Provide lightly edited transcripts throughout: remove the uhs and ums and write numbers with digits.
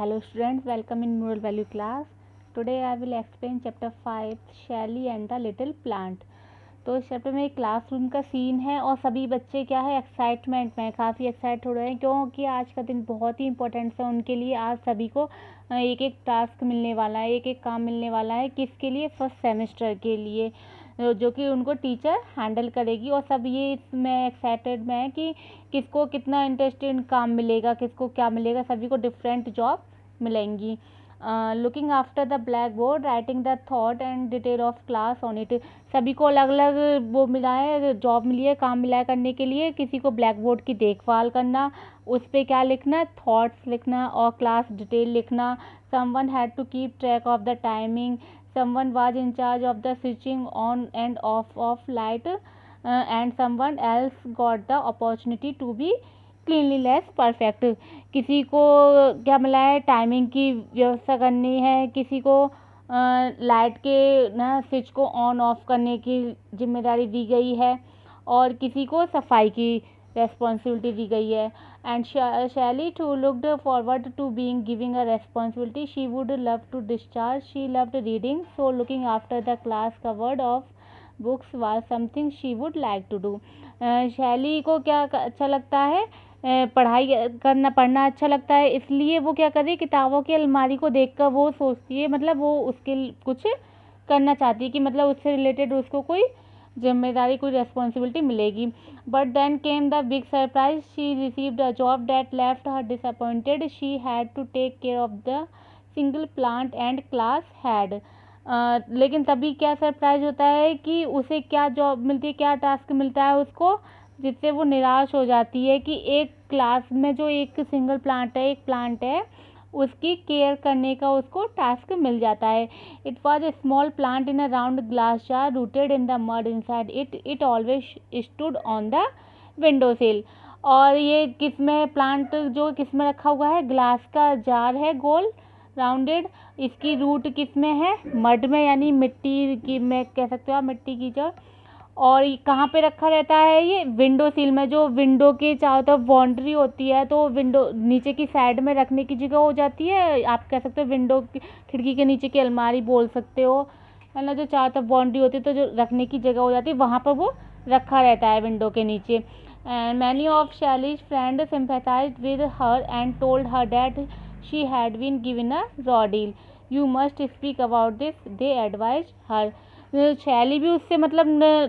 Hello students, welcome in moral value class. Today I will explain chapter 5 Shelly and the little plant. तो इस chapter में एक classroom का scene है और सभी बच्चे क्या है एक्साइटमेंट में काफ़ी एक्साइट हो रहे हैं क्योंकि आज का दिन बहुत ही इंपॉर्टेंट है उनके लिए। आज सभी को एक एक टास्क मिलने वाला है, एक एक काम मिलने वाला है। किसके लिए? फर्स्ट सेमेस्टर के लिए, जो कि उनको टीचर हैंडल करेगी। और सब ये इसमें एक्साइटेड में है कि किसको कितना इंटरेस्टिंग काम मिलेगा, किसको क्या मिलेगा। सभी को डिफरेंट जॉब मिलेंगी। Looking after the black board, writing the thought and detail of class on it. सभी को अलग अलग वो मिला है, जॉब मिली है, काम मिला है करने के लिए। किसी को ब्लैक बोर्ड की देखभाल करना, उस पर क्या लिखना, थॉट्स लिखना और क्लास डिटेल लिखना। Someone had to keep track of the timing, someone was in charge of the switching on and off of light, and someone else got the opportunity to be cleanliness perfect। किसी को क्या मिला है, timing की व्यवस्था करनी है, किसी को लाइट के ना स्विच को ऑन ऑफ करने की जिम्मेदारी दी गई है और किसी को सफाई की responsibility दी गई है। And Shelley too looked forward to being given a responsibility she would love to discharge. She loved reading, so looking after the class covered of books was something she would like to do. शैली को क्या अच्छा लगता है, पढ़ना अच्छा लगता है, इसलिए वो क्या कर रही है, किताबों की अलमारी को देखकर वो सोचती है, मतलब वो उसके कुछ करना चाहती है कि मतलब उससे रिलेटेड उसको कोई जिम्मेदारी, कोई रेस्पॉन्सिबिलिटी मिलेगी। But then came the big surprise, she received a job that left her disappointed. She had to take care of the single plant and class head. लेकिन तभी क्या सरप्राइज होता है कि उसे क्या जॉब मिलती है, क्या टास्क मिलता है उसको, जिससे वो निराश हो जाती है कि एक क्लास में जो एक सिंगल प्लांट है, एक प्लांट है, उसकी केयर करने का उसको टास्क मिल जाता है। It was a small plant in a round glass jar rooted in the mud inside it. It always stood on the window सिल। और ये किस में प्लांट जो किस में रखा हुआ है, ग्लास का जार है गोल राउंडेड। इसकी रूट किस में है, मड में, यानी मिट्टी की में कह सकते हो आप, मिट्टी की जड़। और कहाँ पे रखा रहता है ये, विंडो सील में, जो विंडो के चारों तरफ बाउंड्री होती है, तो विंडो नीचे की साइड में रखने की जगह हो जाती है। आप कह सकते हो विंडो खिड़की के नीचे की अलमारी बोल सकते हो, है ना, जो चारों तरफ बाउंड्री होती है तो जो रखने की जगह हो जाती है वहाँ पर वो रखा रहता है विंडो के नीचे। And many of Shelley's friend sympathized with her and told her that she had been given a raw deal. You must speak about this, they advised her. शैली भी उससे मतलब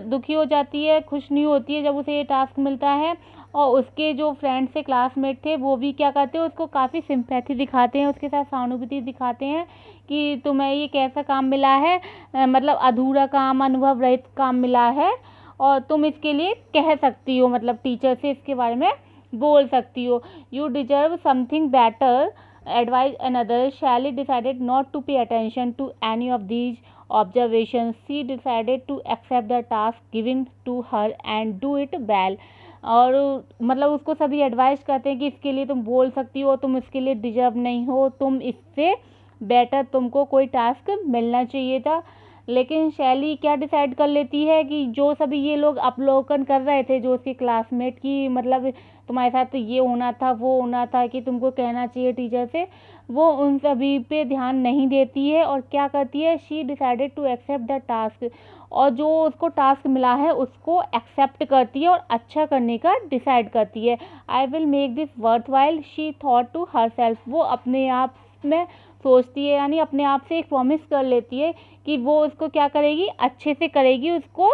दुखी हो जाती है, खुश नहीं होती है जब उसे ये टास्क मिलता है। और उसके जो फ्रेंड से क्लासमेट थे वो भी क्या करते हैं, उसको काफ़ी सिंपैथी दिखाते हैं, उसके साथ सहानुभूति दिखाते हैं कि तुम्हें ये कैसा काम मिला है, मतलब अधूरा काम, अनुभव रहित काम मिला है और तुम इसके लिए कह सकती हो, मतलब टीचर से इसके बारे में बोल सकती हो। You deserve something better, advised another. Shelley decided not to pay attention to any of these observations. She decided to accept the task given to her and do it well. और मतलब उसको सभी एडवाइस करते हैं कि इसके लिए तुम बोल सकती हो, तुम इसके लिए डिजर्व नहीं हो, तुम इससे बेटर तुमको कोई टास्क मिलना चाहिए था। लेकिन शैली क्या डिसाइड कर लेती है कि जो सभी ये लोग अवलोकन कर रहे थे, जो उसके क्लासमेट की, मतलब तुम्हारे साथ तो ये होना था, वो होना था, कि तुमको कहना चाहिए टीचर से, वो उन सभी पे ध्यान नहीं देती है और क्या करती है, she decided to accept the task. और जो उसको टास्क मिला है उसको एक्सेप्ट करती है और अच्छा करने का डिसाइड करती है। I will make this worthwhile, she thought to herself. वो अपने आप में सोचती है, यानी अपने आप से एक प्रॉमिस कर लेती है कि वो उसको क्या करेगी, अच्छे से करेगी, उसको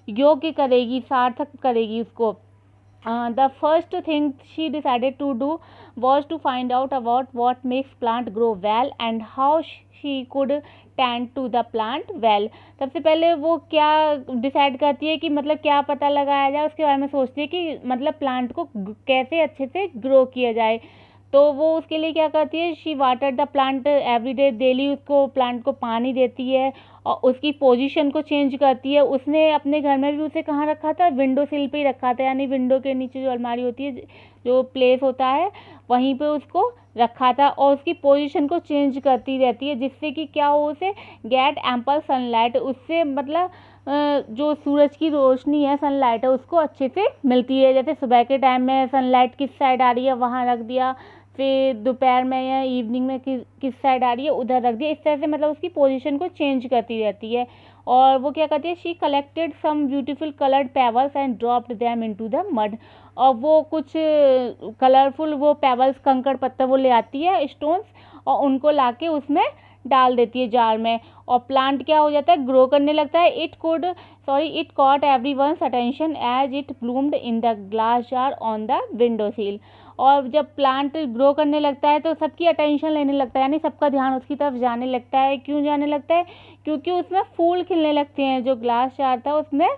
योग्य करेगी, सार्थक करेगी उसको। The first thing she decided to do was to find out about what makes plant grow well and how she could tend to the plant well. सबसे पहले वो क्या डिसाइड करती है कि मतलब क्या पता लगाया जाए, उसके बारे में सोचती है कि मतलब प्लांट को कैसे अच्छे से ग्रो किया जाए। तो वो उसके लिए क्या करती है, she water the plant every day, daily उसको प्लांट को पानी देती है और उसकी पोजीशन को चेंज करती है। उसने अपने घर में भी उसे कहाँ रखा था, विंडो सिल पे ही रखा था, यानी विंडो के नीचे जो अलमारी होती है, जो प्लेस होता है, वहीं पे उसको रखा था। और उसकी पोजीशन को चेंज करती रहती है जिससे कि क्या हो, उसे गेट एम्पल सनलाइट, उससे मतलब जो सूरज की रोशनी है, सनलाइट है, उसको अच्छे से मिलती है। जैसे सुबह के टाइम में सनलाइट किस साइड आ रही है वहाँ रख दिया, फिर दोपहर में या इवनिंग में किस साइड आ रही है उधर रख दिया। इस तरह से मतलब उसकी पोजीशन को चेंज करती रहती है। और वो क्या करती है, she collected some beautiful coloured pebbles and dropped them into the mud. और वो कुछ कलरफुल वो पेबल्स, कंकड़ पत्थर वो ले आती है, स्टोन्स, और उनको लाके उसमें डाल देती है जार में। और प्लांट क्या हो जाता है, ग्रो करने लगता है। It caught everyone's attention as it bloomed in the glass jar on the window sill. और जब प्लांट ग्रो करने लगता है तो सबकी अटेंशन लेने लगता है, यानी सबका ध्यान उसकी तरफ जाने लगता है। क्यों जाने लगता है, क्योंकि उसमें फूल खिलने लगते हैं। जो ग्लास जार था उसमें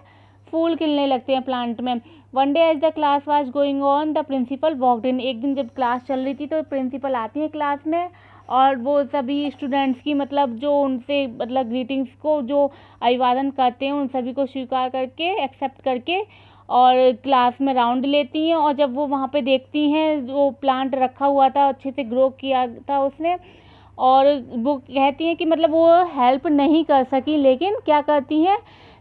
फूल खिलने लगते हैं प्लांट में। One day as the class was going on the principal walked in. एक दिन जब क्लास चल रही थी तो प्रिंसिपल आती है क्लास में, और वो सभी स्टूडेंट्स की मतलब जो उनसे मतलब ग्रीटिंग्स को जो अभिवादन करते हैं उन सभी को स्वीकार करके, एक्सेप्ट करके, और क्लास में राउंड लेती हैं। और जब वो वहाँ पे देखती हैं जो प्लांट रखा हुआ था, अच्छे से ग्रो किया था उसने, और वो कहती हैं कि मतलब वो हेल्प नहीं कर सकी, लेकिन क्या करती हैं,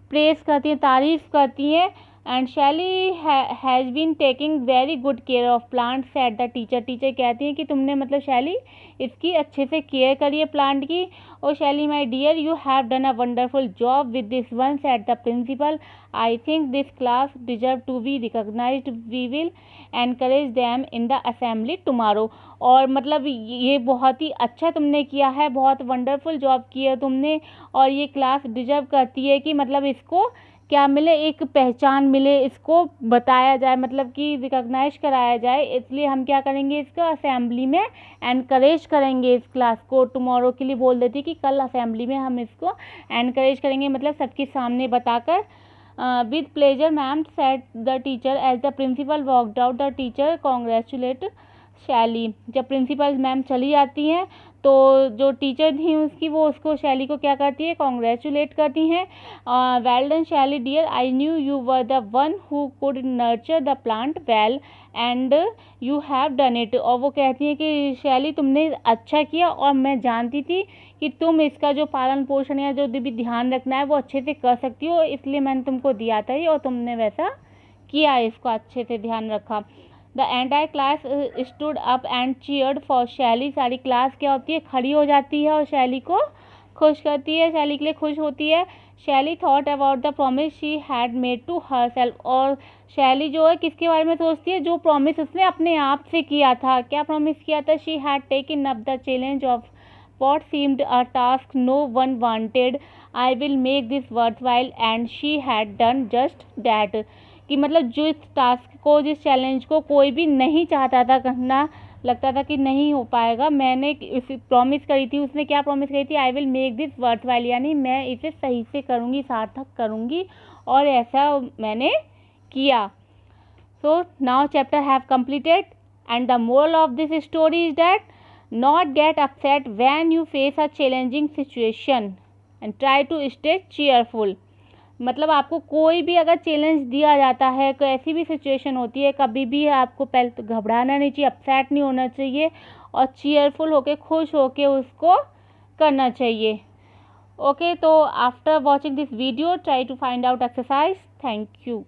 प्रेस करती हैं, तारीफ़ करती हैं। And Shelly has been taking very good care of plant said the teacher. Teacher कहती हैं कि तुमने मतलब शैली इसकी अच्छे से केयर करी है प्लांट की। और Shelly my dear you have done a wonderful job with this one said the principal. I think this class deserve to be recognised. We will encourage them in the assembly tomorrow. और मतलब ये बहुत ही अच्छा तुमने किया है, बहुत wonderful job की है तुमने, और ये क्लास डिजर्व करती है कि मतलब इसको क्या मिले, एक पहचान मिले, इसको बताया जाए, मतलब कि रिकॉग्नाइज कराया जाए। इसलिए हम क्या करेंगे, इसको असेंबली में एनकरेज करेंगे। इस क्लास को टुमारो के लिए बोल देती कि कल असेंबली में हम इसको एनकरेज करेंगे, मतलब सबके सामने बताकर। With pleasure ma'am said the teacher as the principal walked out. The teacher congratulate Shelly. जब प्रिंसिपल मैम चली जाती हैं तो जो टीचर थी उसकी, वो उसको शैली को क्या करती है, कॉन्ग्रेचुलेट करती हैं। Well done Shelly dear, I knew you were the one who could nurture the plant well and you have done it. और वो कहती हैं कि शैली तुमने अच्छा किया, और मैं जानती थी कि तुम इसका जो पालन पोषण या जो भी ध्यान रखना है वो अच्छे से कर सकती हो, इसलिए मैंने तुमको दिया था ये, और तुमने वैसा किया, इसको अच्छे से ध्यान रखा। The entire class stood up and cheered for शैली। सारी क्लास क्या होती है, खड़ी हो जाती है और शैली को खुश करती है, शैली के लिए खुश होती है। Shelly thought about the promise she had made to herself. और शैली जो है किसके बारे में सोचती है, जो प्रॉमिस उसने अपने आप से किया था। क्या प्रॉमिस किया था, she had taken up the challenge of what seemed a task no one wanted. I will make this worthwhile and she had done just that। कि मतलब जो इस टास्क को, जिस चैलेंज को कोई भी नहीं चाहता था करना, लगता था कि नहीं हो पाएगा, मैंने इस प्रॉमिस करी थी। उसने क्या प्रॉमिस करी थी, आई विल मेक दिस वर्थवाइल, यानी मैं इसे सही से करूँगी, सार्थक करूँगी, और ऐसा मैंने किया। So now chapter have completed and the moral of this story is that not get upset when you face a challenging situation and try to stay cheerful। मतलब आपको कोई भी अगर चैलेंज दिया जाता है, कोई ऐसी भी सिचुएशन होती है, कभी भी आपको पहले तो घबराना नहीं चाहिए, अपसेट नहीं होना चाहिए, और चीयरफुल होके, खुश होके उसको करना चाहिए। ओके, तो after watching this video try to find out exercise. Thank you.